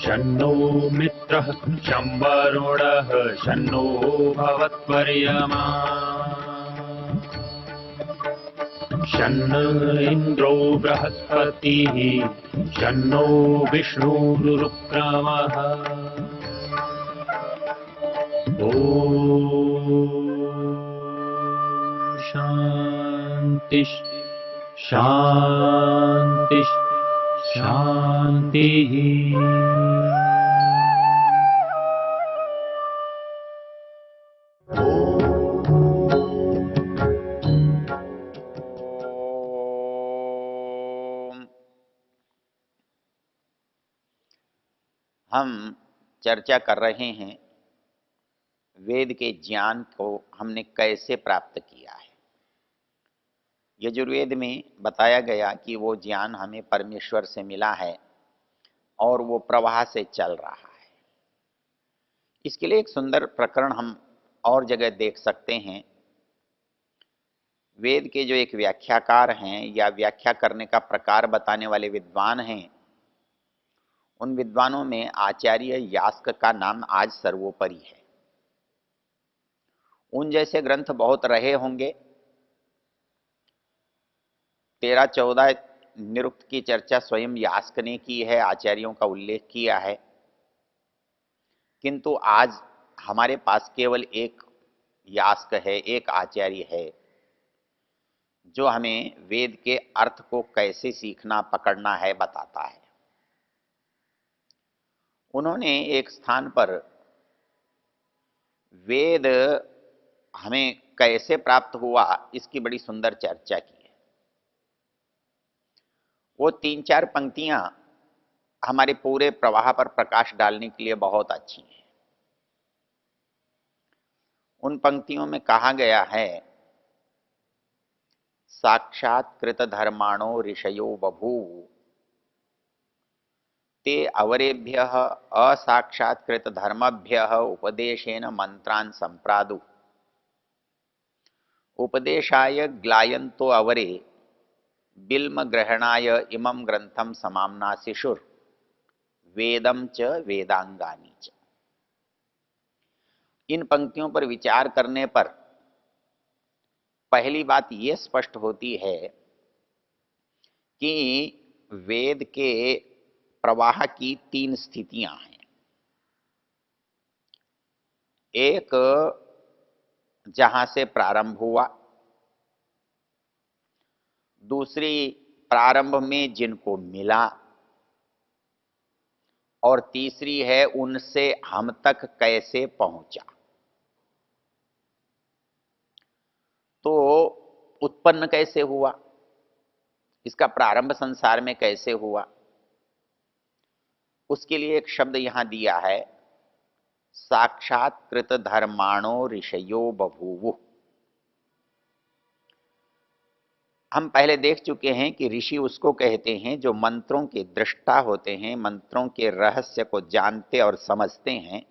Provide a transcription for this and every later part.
शन्नो मित्रः शं वरुणः शन्नो भवत्वर्यमा शन्न इन्द्रो बृहस्पतिः शन्नो विष्णुरुक्रमः ॐ शान्ति शान्ति शान्तिः। हम चर्चा कर रहे हैं वेद के ज्ञान को हमने कैसे प्राप्त किया है। यजुर्वेद में बताया गया कि वो ज्ञान हमें परमेश्वर से मिला है और वो प्रवाह से चल रहा है। इसके लिए एक सुंदर प्रकरण हम और जगह देख सकते हैं। वेद के जो एक व्याख्याकार हैं या व्याख्या करने का प्रकार बताने वाले विद्वान हैं, उन विद्वानों में आचार्य यास्क का नाम आज सर्वोपरि है। उन जैसे ग्रंथ बहुत रहे होंगे। 13-14 निरुक्त की चर्चा स्वयं यास्क ने की है, आचार्यों का उल्लेख किया है, किंतु आज हमारे पास केवल एक यास्क है, एक आचार्य है जो हमें वेद के अर्थ को कैसे सीखना पकड़ना है बताता है। उन्होंने एक स्थान पर वेद हमें कैसे प्राप्त हुआ इसकी बड़ी सुंदर चर्चा की है। वो 3-4 पंक्तियां हमारे पूरे प्रवाह पर प्रकाश डालने के लिए बहुत अच्छी हैं। उन पंक्तियों में कहा गया है, साक्षात्कृत धर्माणो ऋषयो बभूव ते अवरेभ्य असाक्षात्कृत धर्मभ्य उपदेशेन मंत्रान् संप्रादु उपदेशाय ग्लायन्तो अवरे बिल्म ग्रहणाय इमं ग्रंथम समाम्नासिषुर वेदम च वेदांगानि च। इन पंक्तियों पर विचार करने पर पहली बात यह स्पष्ट होती है कि वेद के प्रवाह की 3 स्थितियां हैं। एक जहां से प्रारंभ हुआ, दूसरी प्रारंभ में जिनको मिला, और तीसरी है उनसे हम तक कैसे पहुंचा। तो उत्पन्न कैसे हुआ, इसका प्रारंभ संसार में कैसे हुआ, उसके लिए एक शब्द यहां दिया है, साक्षात्कृत धर्माणो ऋषयो बभूवुः। हम पहले देख चुके हैं कि ऋषि उसको कहते हैं जो मंत्रों के दृष्टा होते हैं, मंत्रों के रहस्य को जानते और समझते हैं,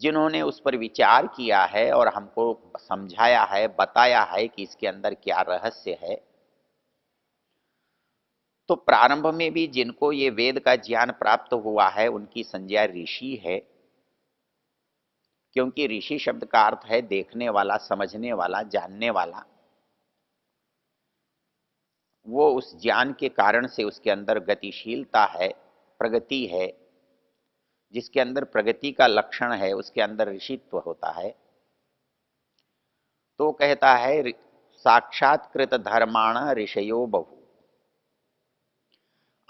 जिन्होंने उस पर विचार किया है और हमको समझाया है, बताया है कि इसके अंदर क्या रहस्य है। तो प्रारंभ में भी जिनको ये वेद का ज्ञान प्राप्त हुआ है उनकी संज्ञा ऋषि है, क्योंकि ऋषि शब्द का अर्थ है देखने वाला, समझने वाला, जानने वाला। वो उस ज्ञान के कारण से उसके अंदर गतिशीलता है, प्रगति है। जिसके अंदर प्रगति का लक्षण है उसके अंदर ऋषित्व होता है। तो कहता है साक्षात्कृत धर्माण ऋषयो बहु,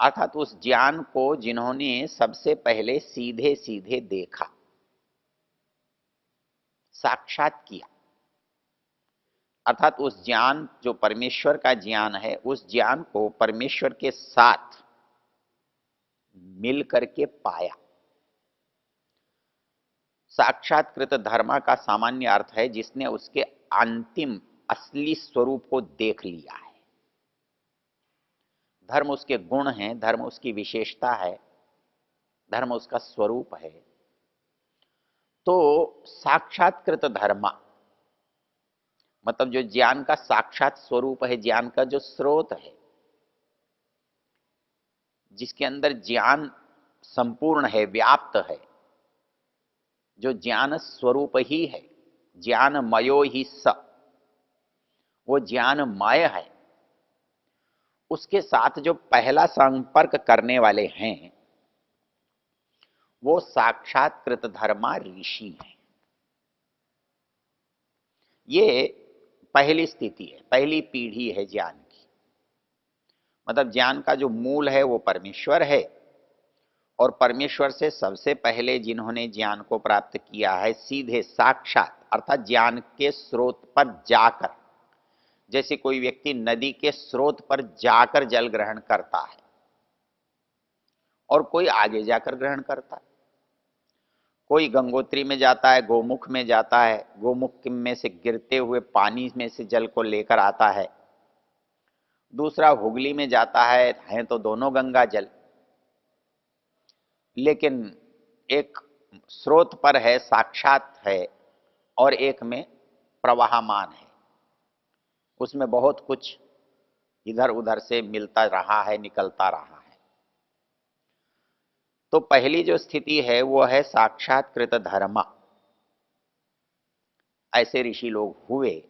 अर्थात उस ज्ञान को जिन्होंने सबसे पहले सीधे सीधे देखा, साक्षात किया, अर्थात उस ज्ञान जो परमेश्वर का ज्ञान है, उस ज्ञान को परमेश्वर के साथ मिल करके पाया। साक्षात्कृत धर्म का सामान्य अर्थ है जिसने उसके अंतिम असली स्वरूप को देख लिया है। धर्म उसके गुण हैं, धर्म उसकी विशेषता है, धर्म उसका स्वरूप है। तो साक्षात्कृत धर्म मतलब जो ज्ञान का साक्षात स्वरूप है, ज्ञान का जो स्रोत है, जिसके अंदर ज्ञान संपूर्ण है, व्याप्त है, जो ज्ञान स्वरूप ही है, ज्ञानमयो ही स, वो ज्ञानमय है, उसके साथ जो पहला संपर्क करने वाले हैं वो साक्षात कृतधर्मा ऋषि हैं। ये पहली स्थिति है, पहली पीढ़ी है ज्ञान की। मतलब ज्ञान का जो मूल है वो परमेश्वर है, और परमेश्वर से सबसे पहले जिन्होंने ज्ञान को प्राप्त किया है सीधे साक्षात, अर्थात ज्ञान के स्रोत पर जाकर, जैसे कोई व्यक्ति नदी के स्रोत पर जाकर जल ग्रहण करता है और कोई आगे जाकर ग्रहण करता है। कोई गंगोत्री में जाता है, गोमुख में जाता है, गोमुख में से गिरते हुए पानी में से जल को लेकर आता है। दूसरा हुगली में जाता है तो दोनों गंगा जल, लेकिन एक स्रोत पर है, साक्षात है, और एक में प्रवाहमान है, उसमें बहुत कुछ इधर उधर से मिलता रहा है, निकलता रहा है। तो पहली जो स्थिति है वो है साक्षात्कृत धर्म। ऐसे ऋषि लोग हुए,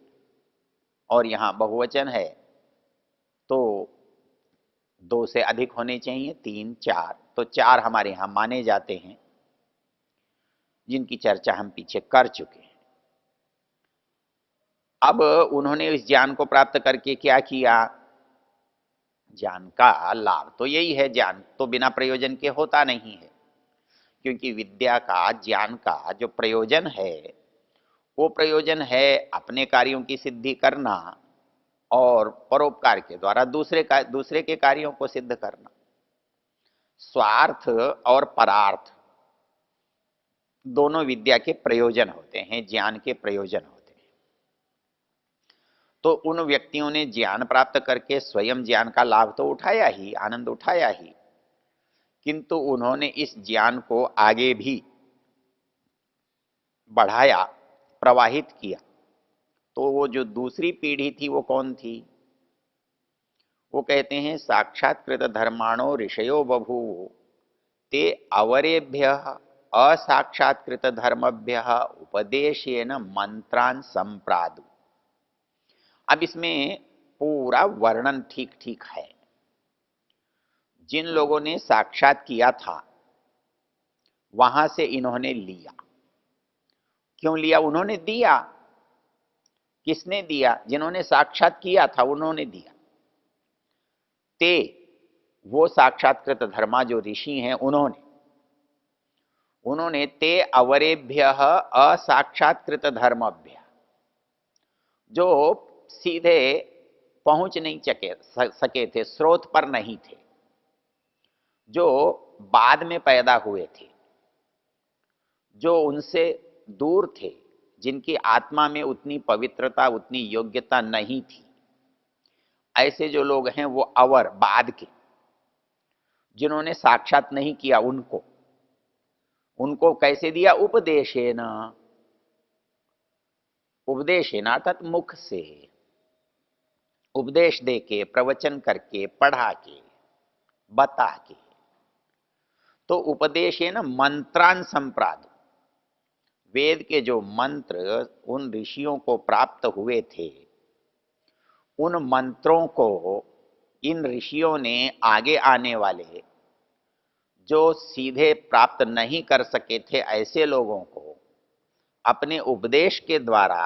और यहां बहुवचन है तो दो से अधिक होने चाहिए, तीन चार, तो चार हमारे यहां माने जाते हैं, जिनकी चर्चा हम पीछे कर चुके हैं। अब उन्होंने इस ज्ञान को प्राप्त करके क्या किया? ज्ञान का लाभ तो यही है, ज्ञान तो बिना प्रयोजन के होता नहीं है, क्योंकि विद्या का, ज्ञान का जो प्रयोजन है वो प्रयोजन है अपने कार्यों की सिद्धि करना और परोपकार के द्वारा दूसरे के कार्यों को सिद्ध करना। स्वार्थ और परार्थ दोनों विद्या के प्रयोजन होते हैं, ज्ञान के प्रयोजन होते हैं। तो उन व्यक्तियों ने ज्ञान प्राप्त करके स्वयं ज्ञान का लाभ तो उठाया ही, आनंद उठाया ही, किंतु उन्होंने इस ज्ञान को आगे भी बढ़ाया, प्रवाहित किया। तो वो जो दूसरी पीढ़ी थी वो कौन थी? वो कहते हैं साक्षात्कृत धर्माणो ऋषयो बभूव ते अवरेभ्य असाक्षात्कृत धर्मभ्य उपदेशेन मंत्रान संप्रादु। अब इसमें पूरा वर्णन ठीक ठीक है। जिन लोगों ने साक्षात किया था वहां से इन्होंने लिया। क्यों लिया? उन्होंने दिया। किसने दिया? जिन्होंने साक्षात किया था उन्होंने दिया। ते, वो साक्षात्कृत धर्मा जो ऋषि हैं उन्होंने ते अवरेभ्य असाक्षात्कृत धर्मभ्य, जो सीधे पहुंच नहीं सके थे, स्रोत पर नहीं थे, जो बाद में पैदा हुए थे, जो उनसे दूर थे, जिनकी आत्मा में उतनी पवित्रता, उतनी योग्यता नहीं थी, ऐसे जो लोग हैं वो अवर, बाद के, जिन्होंने साक्षात नहीं किया, उनको कैसे दिया? उपदेशेन। उपदेशेन अर्थात मुख से उपदेश दे के, प्रवचन करके, पढ़ा के, बता के। तो उपदेशेन मंत्रान संप्राद, वेद के जो मंत्र उन ऋषियों को प्राप्त हुए थे, उन मंत्रों को इन ऋषियों ने आगे आने वाले, जो सीधे प्राप्त नहीं कर सके थे, ऐसे लोगों को अपने उपदेश के द्वारा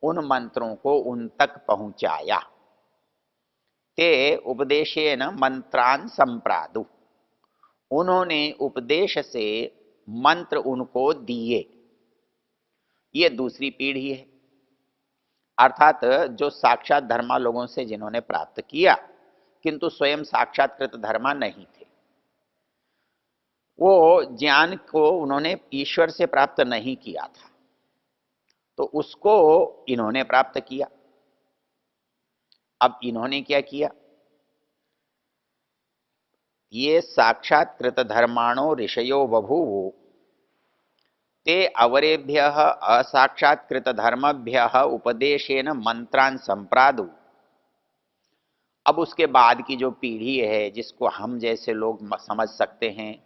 उन मंत्रों को उन तक पहुंचाया। ते उपदेशेन मंत्रान संप्रादु, उन्होंने उपदेश से मंत्र उनको दिए। ये दूसरी पीढ़ी है, अर्थात जो साक्षात धर्मा लोगों से जिन्होंने प्राप्त किया किंतु स्वयं साक्षात्कृत धर्मा नहीं थे। वो ज्ञान को उन्होंने ईश्वर से प्राप्त नहीं किया था, तो उसको इन्होंने प्राप्त किया। अब इन्होंने क्या किया? ये साक्षात्कृत धर्माणो ऋषयो बभूव ते अवरेभ्य असाक्षात्कृत धर्मभ्य उपदेशेन मंत्रान संप्रादु। अब उसके बाद की जो पीढ़ी है जिसको हम जैसे लोग समझ सकते हैं,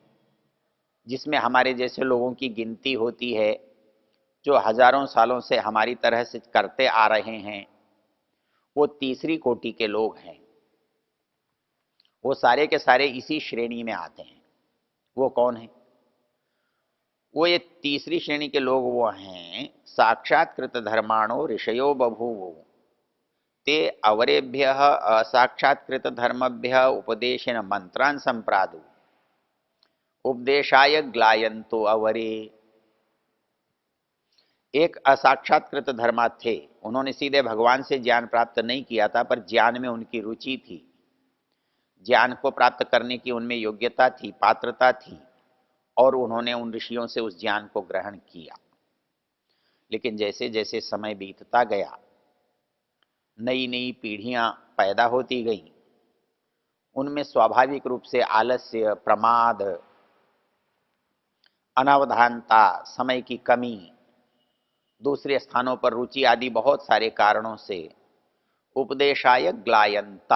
जिसमें हमारे जैसे लोगों की गिनती होती है, जो हजारों सालों से हमारी तरह से करते आ रहे हैं, वो तीसरी कोटि के लोग हैं। वो सारे के सारे इसी श्रेणी में आते हैं। वो कौन है? वो ये तीसरी श्रेणी के लोग वो हैं, साक्षात्कृत धर्माणो ऋषयो बभूवो ते अवरेभ्य असाक्षात्कृत धर्मभ्य उपदेशेन मंत्रान संप्रादु उपदेशाय ग्लायंतो अवरे। एक असाक्षात्कृत धर्मा थे, उन्होंने सीधे भगवान से ज्ञान प्राप्त नहीं किया था, पर ज्ञान में उनकी रुचि थी, ज्ञान को प्राप्त करने की उनमें योग्यता थी, पात्रता थी, और उन्होंने उन ऋषियों से उस ज्ञान को ग्रहण किया। लेकिन जैसे जैसे समय बीतता गया, नई नई पीढ़ियां पैदा होती गईं, उनमें स्वाभाविक रूप से आलस्य, प्रमाद, अनावधानता, समय की कमी, दूसरे स्थानों पर रुचि आदि बहुत सारे कारणों से उपदेशाय ग्लायंत,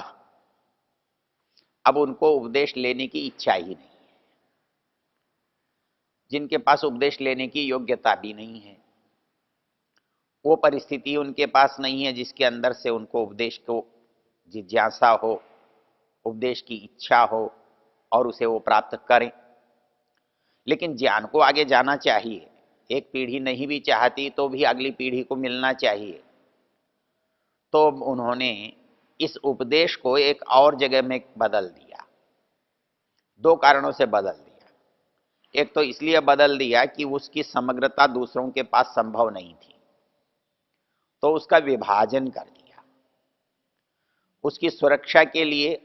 अब उनको उपदेश लेने की इच्छा ही नहीं, जिनके पास उपदेश लेने की योग्यता भी नहीं है, वो परिस्थिति उनके पास नहीं है जिसके अंदर से उनको उपदेश को जिज्ञासा हो, उपदेश की इच्छा हो और उसे वो प्राप्त करें। लेकिन ज्ञान को आगे जाना चाहिए, एक पीढ़ी नहीं भी चाहती तो भी अगली पीढ़ी को मिलना चाहिए। तो उन्होंने इस उपदेश को एक और जगह में बदल दिया। दो कारणों से बदल दिया। एक तो इसलिए बदल दिया कि उसकी समग्रता दूसरों के पास संभव नहीं थी, तो उसका विभाजन कर दिया। उसकी सुरक्षा के लिए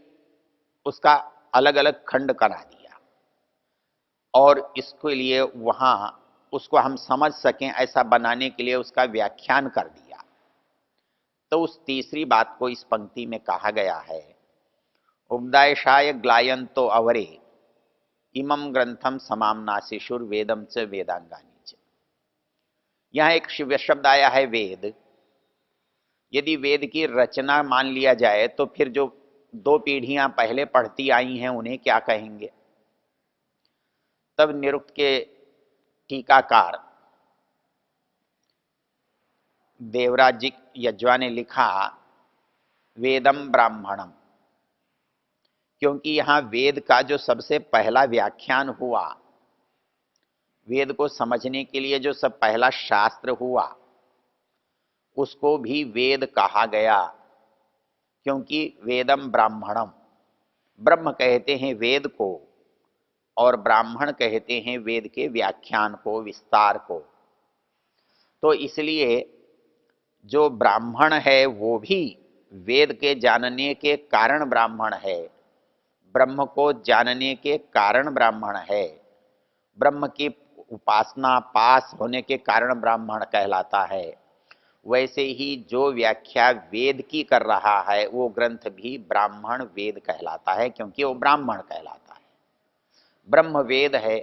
उसका अलग अलग खंड करा दिया, और इसके लिए वहां उसको हम समझ सकें ऐसा बनाने के लिए उसका व्याख्यान कर दिया। तो उस तीसरी बात को इस पंक्ति में कहा गया है, उपदेशाय ग्लायंतो अवरे इमं ग्रंथम समामनाशिशुर वेदम च वेदांगानी च। यहां एक शिव शब्द आया है वेद। यदि वेद की रचना मान लिया जाए तो फिर जो दो पीढ़ियां पहले पढ़ती आई हैं उन्हें क्या कहेंगे? तब निरुक्त के टीकाकार देवराज जी यज्वा ने लिखा वेदम ब्राह्मणम, क्योंकि यहां वेद का जो सबसे पहला व्याख्यान हुआ, वेद को समझने के लिए जो सब पहला शास्त्र हुआ, उसको भी वेद कहा गया। क्योंकि वेदम ब्राह्मणम, ब्रह्म कहते हैं वेद को और ब्राह्मण कहते हैं वेद के व्याख्यान को, विस्तार को। तो इसलिए जो ब्राह्मण है वो भी वेद के जानने के कारण ब्राह्मण है, ब्रह्म को जानने के कारण ब्राह्मण है, ब्रह्म की उपासना पास होने के कारण ब्राह्मण कहलाता है। वैसे ही जो व्याख्या वेद की कर रहा है वो ग्रंथ भी ब्राह्मण वेद कहलाता है, क्योंकि वो ब्राह्मण कहलाता है, ब्रह्म वेद है।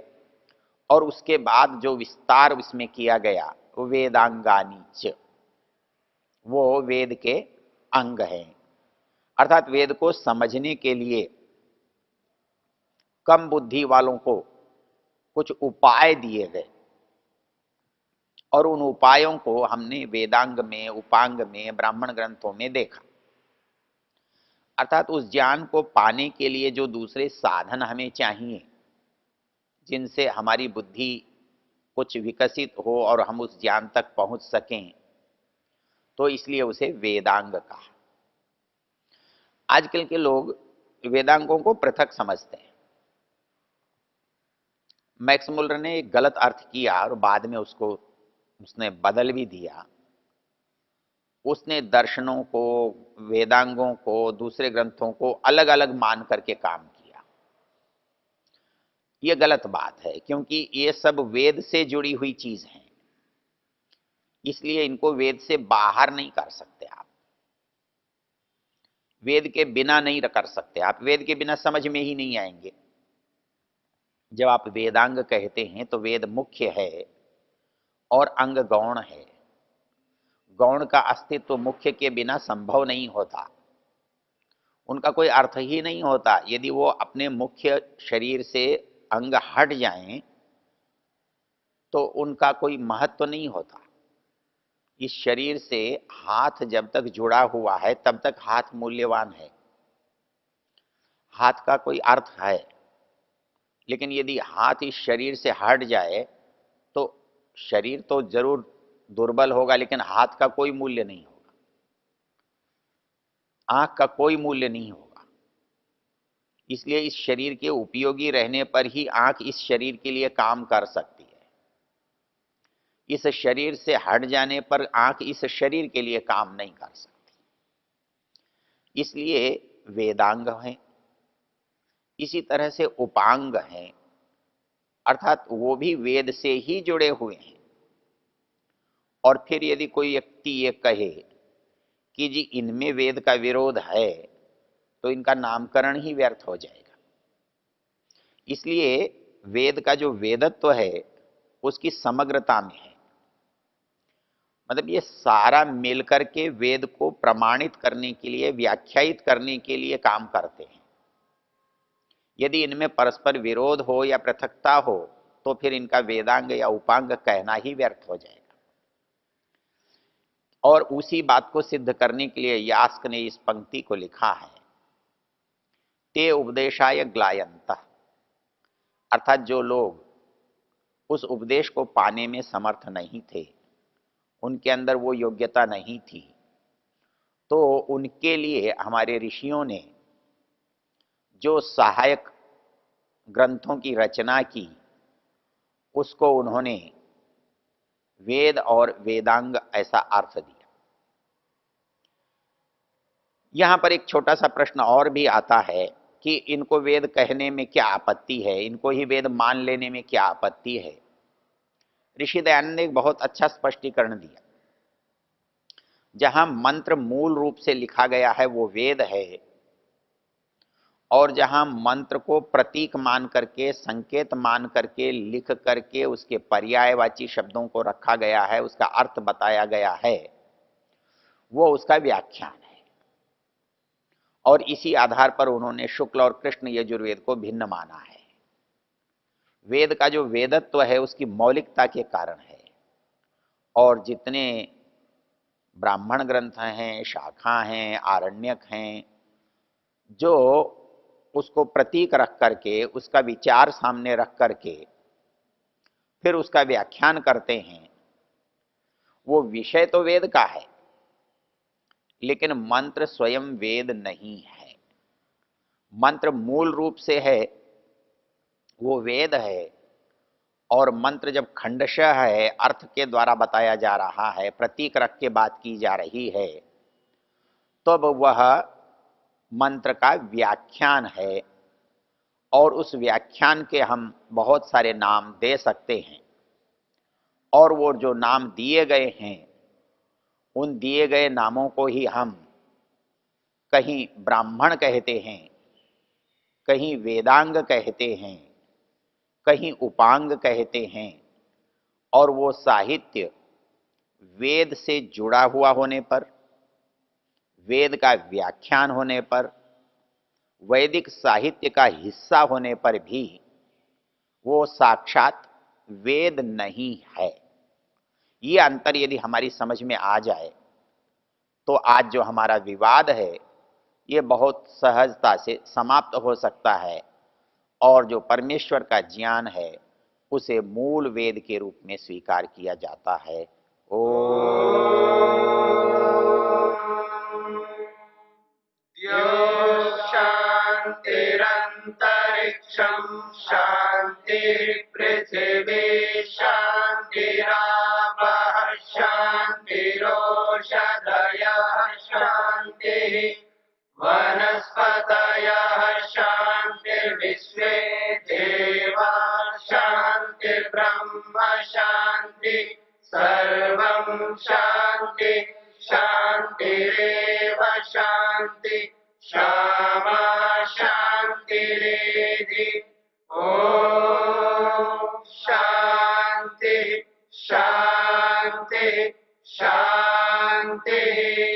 और उसके बाद जो विस्तार इसमें किया गया वो वेदांगानी च, वो वेद के अंग हैं। अर्थात वेद को समझने के लिए कम बुद्धि वालों को कुछ उपाय दिए गए, और उन उपायों को हमने वेदांग में, उपांग में, ब्राह्मण ग्रंथों में देखा। अर्थात उस ज्ञान को पाने के लिए जो दूसरे साधन हमें चाहिए, जिनसे हमारी बुद्धि कुछ विकसित हो और हम उस ज्ञान तक पहुंच सकें, तो इसलिए उसे वेदांग कहा। आजकल के लोग वेदांगों को पृथक समझते हैं। मैक्स मुलर ने एक गलत अर्थ किया और बाद में उसको उसने बदल भी दिया। उसने दर्शनों को, वेदांगों को, दूसरे ग्रंथों को अलग अलग मान करके काम किया। यह गलत बात है, क्योंकि ये सब वेद से जुड़ी हुई चीज हैं, इसलिए इनको वेद से बाहर नहीं कर सकते आप, वेद के बिना नहीं कर सकते आप, वेद के बिना समझ में ही नहीं आएंगे। जब आप वेदांग कहते हैं तो वेद मुख्य है, और अंग गौण है। गौण का अस्तित्व मुख्य के बिना संभव नहीं होता, उनका कोई अर्थ ही नहीं होता। यदि वो अपने मुख्य शरीर से अंग हट जाएं तो उनका कोई महत्व नहीं होता। इस शरीर से हाथ जब तक जुड़ा हुआ है तब तक हाथ मूल्यवान है, हाथ का कोई अर्थ है। लेकिन यदि हाथ इस शरीर से हट जाए तो शरीर तो जरूर दुर्बल होगा, लेकिन हाथ का कोई मूल्य नहीं होगा, आंख का कोई मूल्य नहीं होगा। इसलिए इस शरीर के उपयोगी रहने पर ही आंख इस शरीर के लिए काम कर सकती है। इस शरीर से हट जाने पर आंख इस शरीर के लिए काम नहीं कर सकती। इसलिए वेदांग हैं, इसी तरह से उपांग हैं, अर्थात वो भी वेद से ही जुड़े हुए हैं। और फिर यदि कोई व्यक्ति ये कहे कि जी इनमें वेद का विरोध है, तो इनका नामकरण ही व्यर्थ हो जाएगा। इसलिए वेद का जो वेदत्व है उसकी समग्रता में है, मतलब ये सारा मिलकर के वेद को प्रमाणित करने के लिए, व्याख्यायित करने के लिए काम करते हैं। यदि इनमें परस्पर विरोध हो या पृथकता हो तो फिर इनका वेदांग या उपांग कहना ही व्यर्थ हो जाएगा। और उसी बात को सिद्ध करने के लिए यास्क ने इस पंक्ति को लिखा है, ते उपदेशाय ग्लायंत, अर्थात जो लोग उस उपदेश को पाने में समर्थ नहीं थे, उनके अंदर वो योग्यता नहीं थी, तो उनके लिए हमारे ऋषियों ने जो सहायक ग्रंथों की रचना की उसको उन्होंने वेद और वेदांग ऐसा अर्थ दिया। यहां पर एक छोटा सा प्रश्न और भी आता है कि इनको वेद कहने में क्या आपत्ति है, इनको ही वेद मान लेने में क्या आपत्ति है। ऋषि दयानंद ने एक बहुत अच्छा स्पष्टीकरण दिया। जहां मंत्र मूल रूप से लिखा गया है वो वेद है, और जहां मंत्र को प्रतीक मान करके, संकेत मान करके, लिख करके उसके पर्यायवाची शब्दों को रखा गया है, उसका अर्थ बताया गया है, वो उसका व्याख्यान है। और इसी आधार पर उन्होंने शुक्ल और कृष्ण यजुर्वेद को भिन्न माना है। वेद का जो वेदत्व है उसकी मौलिकता के कारण है, और जितने ब्राह्मण ग्रंथ हैं, शाखा हैं, आरण्यक हैं, जो उसको प्रतीक रख करके, उसका विचार सामने रख करके फिर उसका व्याख्यान करते हैं, वो विषय तो वेद का है, लेकिन मंत्र स्वयं वेद नहीं है। मंत्र मूल रूप से है वो वेद है, और मंत्र जब खंडशः है, अर्थ के द्वारा बताया जा रहा है, प्रतीक रख के बात की जा रही है, तब वह मंत्र का व्याख्यान है। और उस व्याख्यान के हम बहुत सारे नाम दे सकते हैं, और वो जो नाम दिए गए हैं उन दिए गए नामों को ही हम कहीं ब्राह्मण कहते हैं, कहीं वेदांग कहते हैं, कहीं उपांग कहते हैं। और वो साहित्य वेद से जुड़ा हुआ होने पर, वेद का व्याख्यान होने पर, वैदिक साहित्य का हिस्सा होने पर भी वो साक्षात वेद नहीं है। ये अंतर यदि हमारी समझ में आ जाए तो आज जो हमारा विवाद है ये बहुत सहजता से समाप्त हो सकता है, और जो परमेश्वर का ज्ञान है उसे मूल वेद के रूप में स्वीकार किया जाता है। ओ शान्तिरन्तरिक्षं शान्तिर्पृथिवी शान्तिरापः शान्तिरोषधयः शान्तिः वनस्पतयः शान्तिर्विश्वे देवा शान्तिर्ब्रह्म शान्ति सर्वं शान्ति शान्तिरेव शान्ति क्षमा शान्तिरेधि ॐ शान्ति शान्ति। शान्तिः